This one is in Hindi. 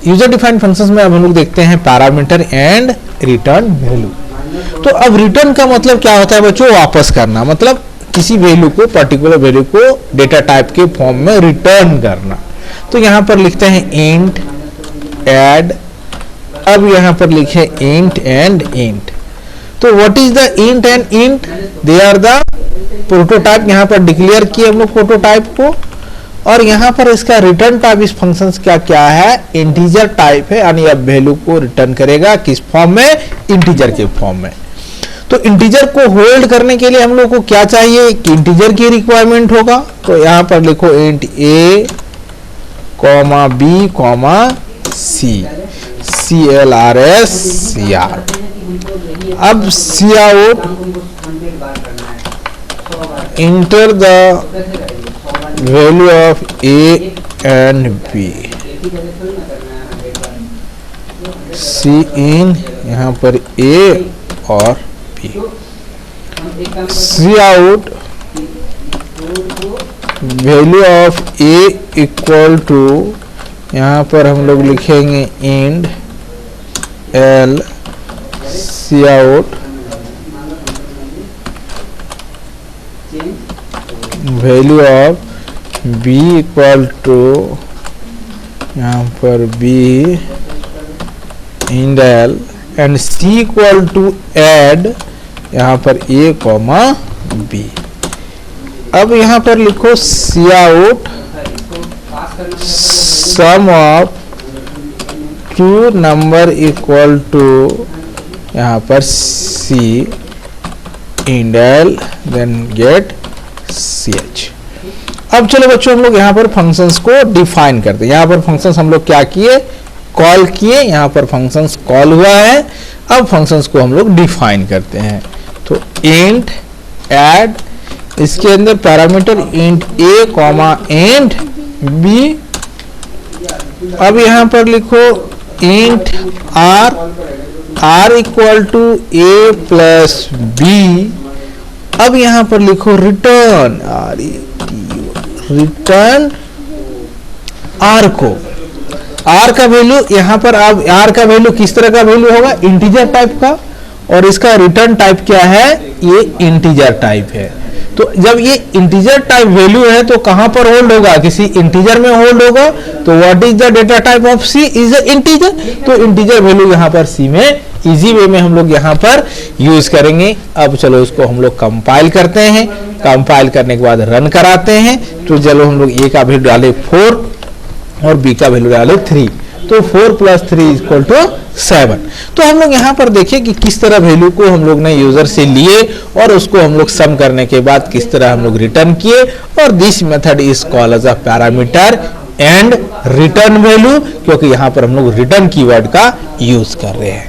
यूजर डिफाइंड फंक्शंस में अब हम लोग देखते हैं पैरामीटर एंड रिटर्न वैल्यू। तो अब रिटर्न का मतलब क्या होता है बच्चों, वापस करना, मतलब किसी वैल्यू को, पर्टिकुलर वैल्यू को डेटा टाइप के फॉर्म में रिटर्न करना। तो यहाँ पर लिखते हैं इंट ऐड, अब यहाँ पर लिखे इंट एंड इंट। तो what is the int and int, they are the prototype, यहाँ पर डिक्लेयर किए हम लोग प्रोटोटाइप को। और यहाँ पर इसका रिटर्न टाइप इस फंक्शन का क्या है, इंटीजर टाइप है, यानी अब वैल्यू को रिटर्न करेगा किस फॉर्म में, इंटीजर के फॉर्म में। तो इंटीजर को होल्ड करने के लिए हम लोग को क्या चाहिए कि इंटीजर की रिक्वायरमेंट होगा। तो यहाँ पर लिखो इंट ए comma B comma C, CLRSCR। अब cout enter the value of A and B, cin यहाँ पर ए और B, cout value of A equal to, यहाँ पर हम लोग लिखेंगे endl, cout value of B equal to, यहाँ पर B endl and C equal to add यहाँ पर ए कॉमा बी। अब यहाँ पर लिखो सी out some of two number equal to, यहाँ पर C and L then get ch। अब चलो बच्चों हम लोग यहाँ पर फंक्शंस को डिफाइन करते हैं। यहाँ पर फंक्शंस हम लोग क्या किए, कॉल किए, यहाँ पर फंक्शंस कॉल हुआ है। अब फंक्शंस को हम लोग डिफाइन करते हैं। तो इंट ऐड, इसके अंदर पैरामीटर इंट ए कॉमा इंट बी। अब यहाँ पर लिखो int r, r equal to a plus b. अब यहाँ पर लिखो रिटर्न, रिटर्न आर को, आर का वैल्यू यहाँ पर, अब आर का वैल्यू किस तरह का वैल्यू होगा, इंटीजर टाइप का, और इसका रिटर्न टाइप क्या है, ये इंटीजर टाइप है। तो जब ये इंटीजर टाइप वैल्यू है तो कहां पर होल्ड होगा, किसी इंटीजर में होल्ड होगा। तो what is the data type of c, is a integer. तो इंटीजर वैल्यू यहाँ पर सी में इजी वे में हम लोग यहाँ पर यूज करेंगे। अब चलो इसको हम लोग कंपाइल करते हैं, कंपाइल करने के बाद रन कराते हैं। तो चलो हम लोग ए का वैल्यू डाले 4 और बी का वैल्यू डाले 3, तो 4 + 3 = 7। तो हम लोग यहाँ पर देखिए कि किस तरह वैल्यू को हम लोग ने यूजर से लिए और उसको हम लोग सम करने के बाद किस तरह हम लोग रिटर्न किए। और this method is called as a parameter and return value, क्योंकि यहाँ पर हम लोग रिटर्न कीवर्ड का यूज कर रहे हैं।